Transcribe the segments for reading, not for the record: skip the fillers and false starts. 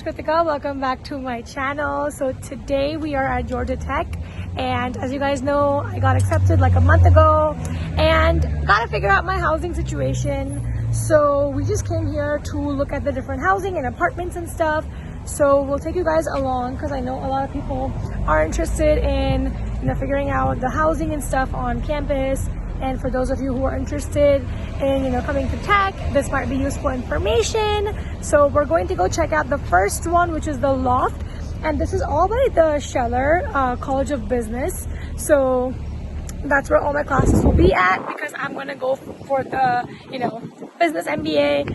is Kritika. Welcome back to my channel. So today we are at Georgia Tech, and as you guys know, I got accepted like a month ago and gotta figure out my housing situation. So we just came here to look at the different housing and apartments and stuff. So we'll take you guys along because I know a lot of people are interested in figuring out the housing and stuff on campus. And for those of you who are interested in coming to tech, this might be useful information. So we're going to go check out the first one, which is the Loft, and this is all by the Scheller College of Business. So that's where all my classes will be at because I'm going to go for the business MBA,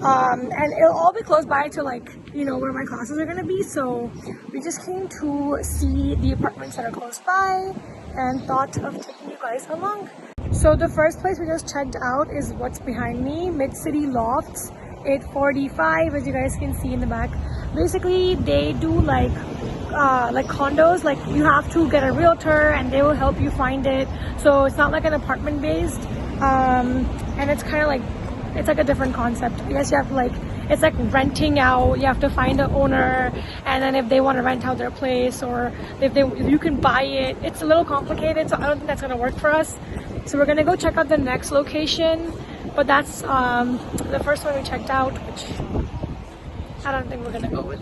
and it'll all be close by to where my classes are going to be. So we just came to see the apartments that are close by and thought of taking you guys along. So the first place we just checked out is what's behind me, Mid-City Lofts 845, as you guys can see in the back. Basically, they do like condos. Like, you have to get a realtor and they will help you find it. So it's not like an apartment based, and it's kind of like, it's like a different concept. I guess you have to it's like renting out. You have to find an owner, and then if they want to rent out their place, or if you can buy it, it's a little complicated. So I don't think that's gonna work for us. So we're gonna go check out the next location, but that's the first one we checked out, which I don't think we're gonna go with.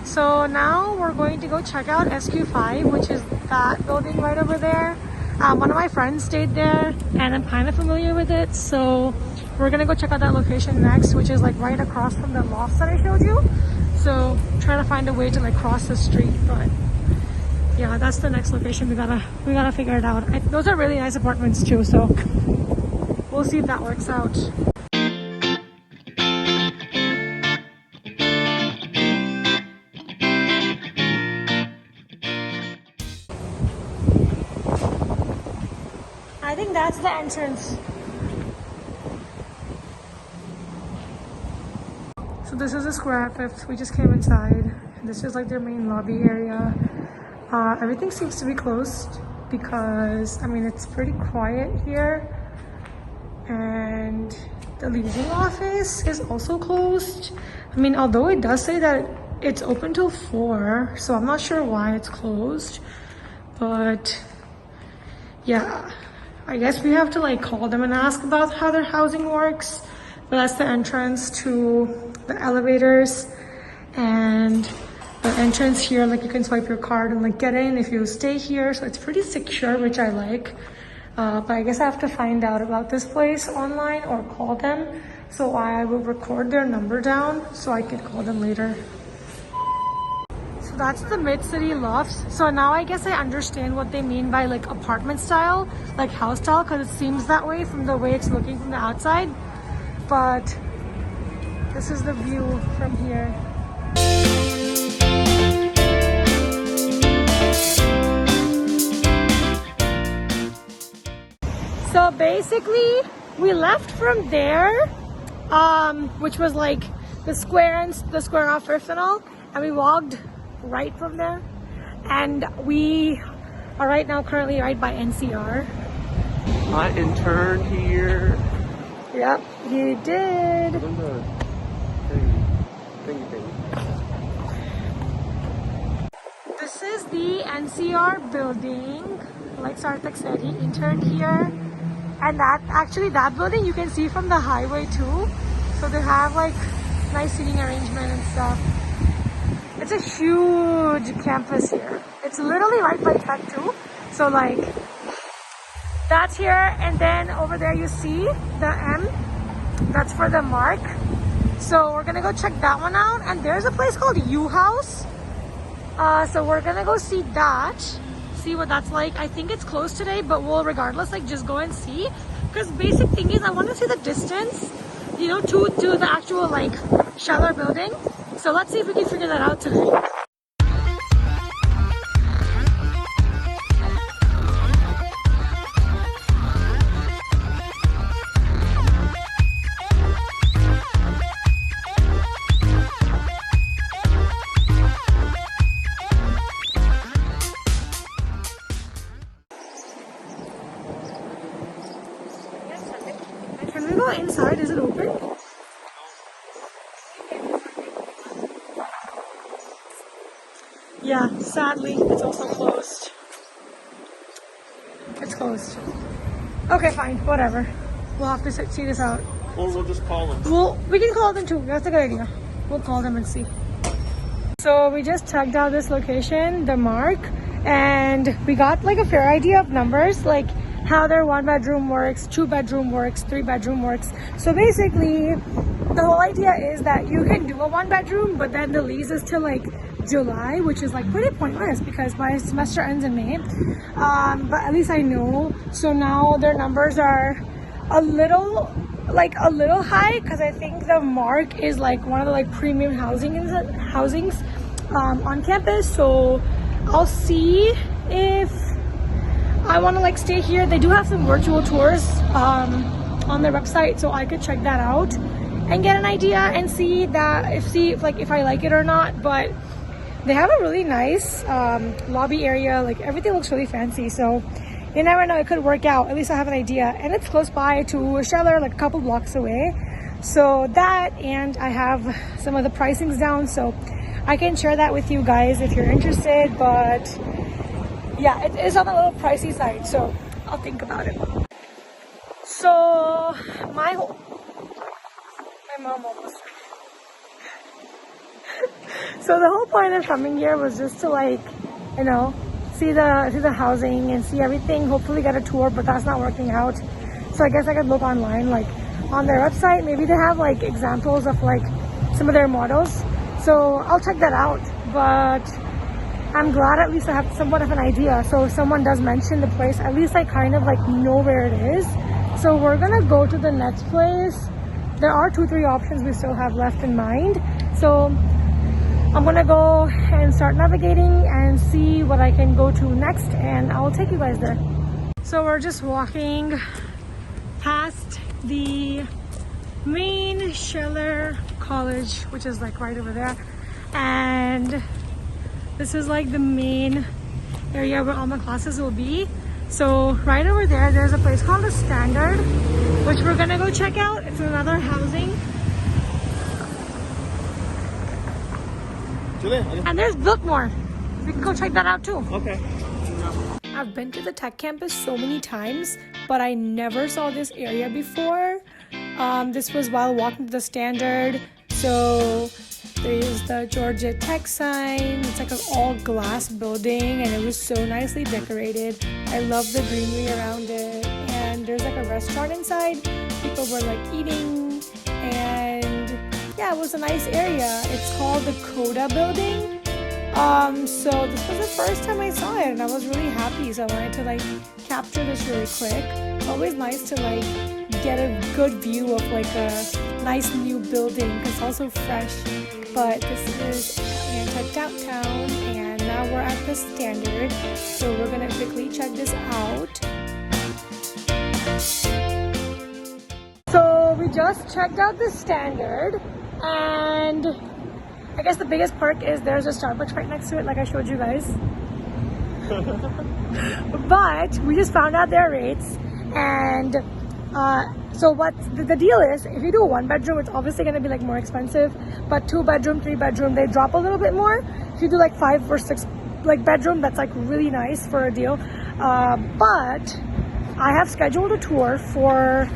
So now we're going to go check out SQ5, which is that building right over there. One of my friends stayed there and I'm kind of familiar with it, so we're gonna go check out that location next, which is like right across from the lofts that I showed you. So trying to find a way to cross the street, but yeah, that's the next location. We gotta figure it out. Those are really nice apartments too, so we'll see if that works out. I think that's the entrance. So this is the Square Fifth. We just came inside. This is like their main lobby area. Everything seems to be closed because, I mean, it's pretty quiet here. And the leasing office is also closed. I mean, although it does say that it's open till 4, so I'm not sure why it's closed. But yeah, I guess we have to call them and ask about how their housing works. But that's the entrance to the elevators, and the entrance here, you can swipe your card and get in if you stay here. So it's pretty secure, which I like. But I guess I have to find out about this place online or call them. So I will record their number down so I can call them later. So that's the Mid-City Lofts. So now I guess I understand what they mean by apartment style, house style, because it seems that way from the way it's looking from the outside. But this is the view from here. So basically, we left from there, which was the square off Fifth and all, and we walked right from there. And we are right now currently right by NCR. I interned here. Yep, you did. This is the NCR building. Like Sarthak said, he interned here. And that building you can see from the highway too. So they have nice seating arrangement and stuff. It's a huge campus here. It's literally right by Tech too. So that's here, and then over there you see the M. That's for the Mark. So we're gonna go check that one out. And there's a place called U House. So we're gonna go see that. See what that's like. I think it's closed today, but we'll regardless just go and see, because basic thing is I want to see the distance to the actual Scheller building. So let's see if we can figure that out today. Can we go inside? Is it open? Sadly, it's also closed. It's closed. Okay, fine, whatever. We'll have to see this out. Or we'll just call them. We can call them too. That's a good idea. We'll call them and see. So we just checked out this location, the Mark, and we got like a fair idea of numbers, like how their 1-bedroom works, 2-bedroom works, 3-bedroom works. So basically, the whole idea is that you can do a 1-bedroom, but then the lease is till like July, which is like pretty pointless because my semester ends in May. But at least I know. So now their numbers are a little high because I think the Mark is like one of the like premium housings on campus. So I'll see if I want to like stay here. They do have some virtual tours on their website, so I could check that out and get an idea and see if I like it or not. But they have a really nice lobby area. Like everything looks really fancy, so you never know, it could work out. At least I have an idea, and it's close by to Scheller, like a couple blocks away. So that, and I have some of the pricings down, so I can share that with you guys if you're interested. But yeah, it is on a little pricey side, so I'll think about it. So my mom almost so the whole point of coming here was just to like, you know, see the housing and see everything, hopefully get a tour, but that's not working out. So I guess I could look online, like on their website, maybe they have like examples of like some of their models. So I'll check that out, but I'm glad at least I have somewhat of an idea. So if someone does mention the place, at least I kind of like know where it is. So we're gonna go to the next place. There are 2-3 options we still have left in mind. So I'm gonna go and start navigating and see what I can go to next, and I will take you guys there. So we're just walking past the main Scheller College, which is like right over there, and this is like the main area where all my classes will be. So right over there, there's a place called the Standard, which we're gonna go check out. It's another housing. And there's Biltmore. We can go check that out too. Okay. I've been to the tech campus so many times, but I never saw this area before. This was while walking to the Standard. So there's the Georgia Tech sign. It's like an all glass building, and it was so nicely decorated. I love the greenery around it. And there's like a restaurant inside. People were like eating, and yeah, it was a nice area. It's called the Coda building. So this was the first time I saw it, and I was really happy. So I wanted to like capture this really quick. It's always nice to like get a good view of like a nice new building because it's also fresh. But this is Atlanta downtown, and now we're at the Standard. So we're gonna quickly check this out. So we just checked out the Standard, and I guess the biggest perk is there's a Starbucks right next to it, like I showed you guys. But we just found out their rates, and so what the deal is, if you do a 1-bedroom, it's obviously going to be like more expensive, but 2-bedroom, 3-bedroom, they drop a little bit more. If you do like 5 or 6 like bedroom, that's like really nice for a deal. But I have scheduled a tour for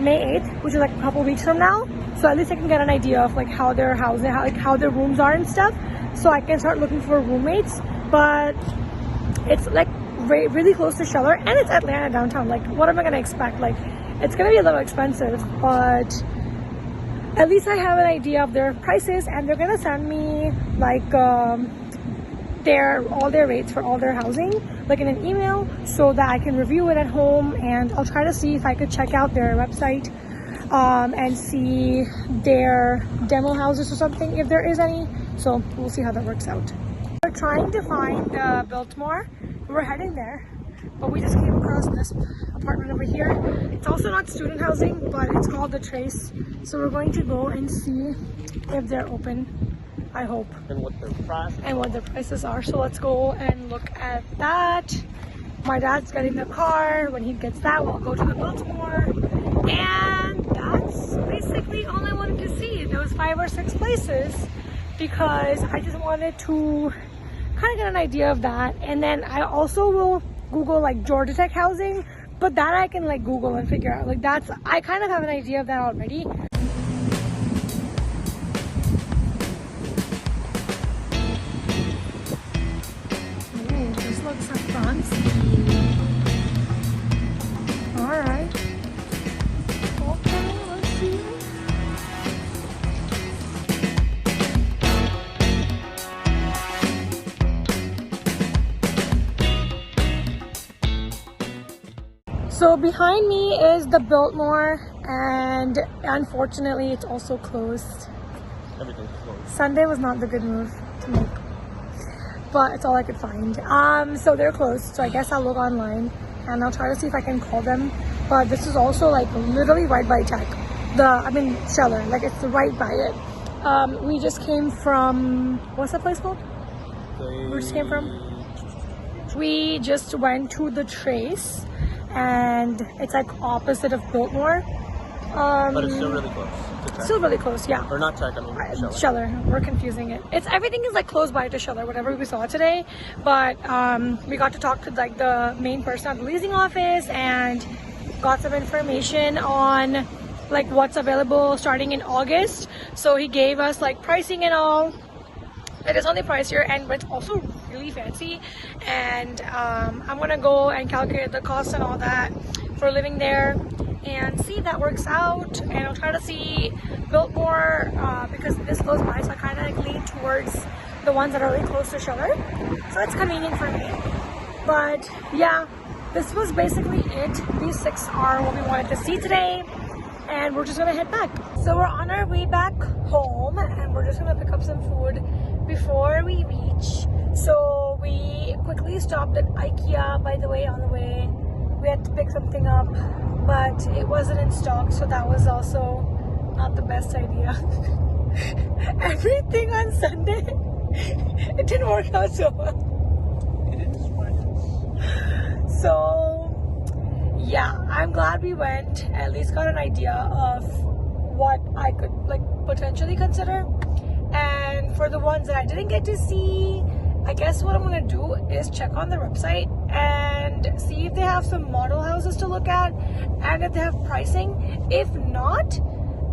May 8th, which is like a couple weeks from now. So at least I can get an idea of like how their housing, how their rooms are and stuff. So I can start looking for roommates. But it's like really close to Scheller, and it's Atlanta downtown. Like, what am I gonna expect? Like, it's gonna be a little expensive, but at least I have an idea of their prices, and they're gonna send me like all their rates for all their housing, like in an email, so that I can review it at home. And I'll try to see if I could check out their website and see their demo houses or something, if there is any. So we'll see how that works out. We're trying to find Biltmore. We're heading there, but we just came across this apartment over here. It's also not student housing, but it's called The Trace. So we're going to go and see if they're open, I hope. And what their prices are. So let's go and look at that. My dad's getting the car. When he gets that, we'll go to the Biltmore. And that's basically all I wanted to see. There was 5 or 6 places because I just wanted to kind of get an idea of that. And then I also will Google like Georgia Tech housing, but that I can like Google and figure out. Like that's, I kind of have an idea of that already. Ooh, this looks like fancy. Alright. Okay, let's see. So behind me is the Biltmore, and unfortunately it's also closed. Everything's closed. Sunday was not the good move to make, but it's all I could find. So they're closed, so I guess I'll look online and I'll try to see if I can call them. But this is also like literally right by Tech. Scheller, like it's right by it. We just came from, what's that place called? We just came from? We just went to the Trace, and it's like opposite of Biltmore. But it's still really close to Tech. Still really close, yeah. Or not Tech, I mean Scheller. Scheller. We're confusing it. It's everything is like close by to Scheller, whatever we saw today. But we got to talk to like the main person at the leasing office and got some information on like what's available starting in August. So he gave us like pricing and all. It is on the pricier end, but it's also really fancy. And I'm gonna go and calculate the cost and all that for living there and see if that works out. And I'll try to see Biltmore because it is close by, so I kind of like lean towards the ones that are really close to Scheller. So it's convenient for me. But yeah, this was basically it. These 6 are what we wanted to see today. And we're just gonna head back. So we're on our way back home and we're just gonna pick up some food before we reach. So we quickly stopped at IKEA, by the way, on the way. We had to pick something up, but it wasn't in stock, so that was also not the best idea. Everything on Sunday, it didn't work out so well. So yeah, I'm glad we went. At least got an idea of what I could like potentially consider. And for the ones that I didn't get to see, I guess what I'm gonna do is check on the website and see if they have some model houses to look at and if they have pricing. If not,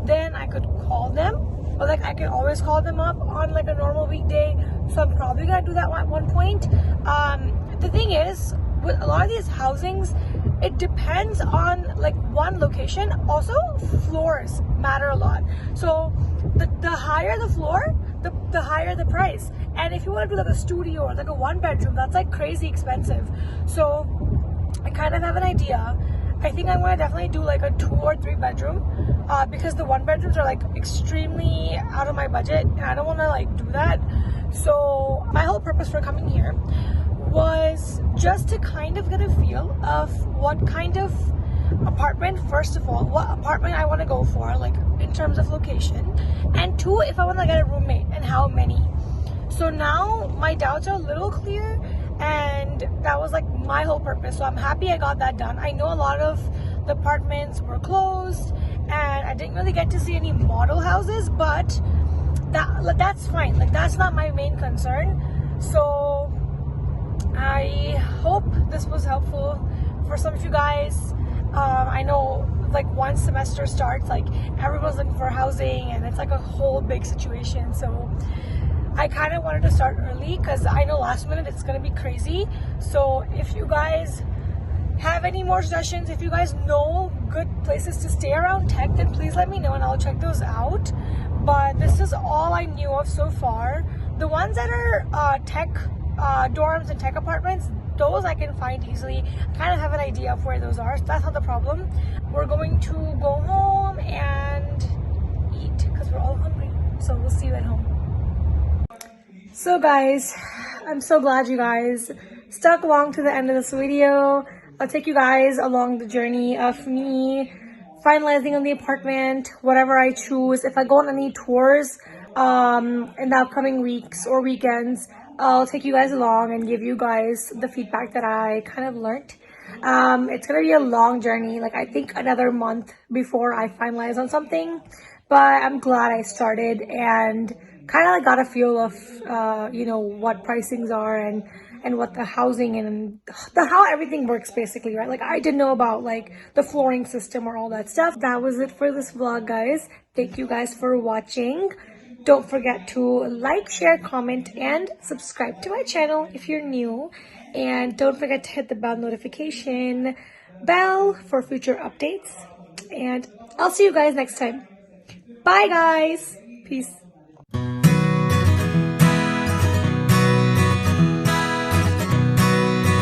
then I could call them, or like I can always call them up on like a normal weekday. So I'm probably gonna do that at one point. The thing is, with a lot of these housings, it depends on like one location. Also, floors matter a lot. So the higher the floor, the higher the price. And if you want to do like a studio or like a 1-bedroom, that's like crazy expensive. So I kind of have an idea. I think I'm gonna definitely do like a 2 or 3 bedroom because the 1-bedrooms are like extremely out of my budget and I don't want to like do that. So my whole purpose for coming here was just to kind of get a feel of what kind of apartment, first of all, what apartment I want to go for, like in terms of location, and 2, if I want to get a roommate and how many. So now my doubts are a little clear, and that was like my whole purpose. So I'm happy I got that done. I know a lot of the apartments were closed and I didn't really get to see any model houses, but that's fine. Like that's not my main concern. So I hope this was helpful for some of you guys. I know like once semester starts, like everyone's looking for housing and it's like a whole big situation. So I kind of wanted to start early because I know last minute it's going to be crazy. So if you guys have any more suggestions, if you guys know good places to stay around Tech, then please let me know and I'll check those out. But this is all I knew of so far. The ones that are Tech dorms and Tech apartments, those I can find easily. I kind of have an idea of where those are. So that's not the problem. We're going to go home and eat because we're all hungry. So we'll see you at home. So guys, I'm so glad you guys stuck along to the end of this video. I'll take you guys along the journey of me finalizing on the apartment, whatever I choose. If I go on any tours in the upcoming weeks or weekends, I'll take you guys along and give you guys the feedback that I kind of learned. It's gonna be a long journey, like I think another month before I finalize on something, but I'm glad I started and kind of like got a feel of you know, what pricings are and what the housing and how everything works basically, right? Like I didn't know about like the flooring system or all that stuff. That was it for this vlog, guys. Thank you guys for watching. Don't forget to like, share, comment, and subscribe to my channel if you're new. And don't forget to hit the bell notification bell for future updates. And I'll see you guys next time. Bye, guys. Peace.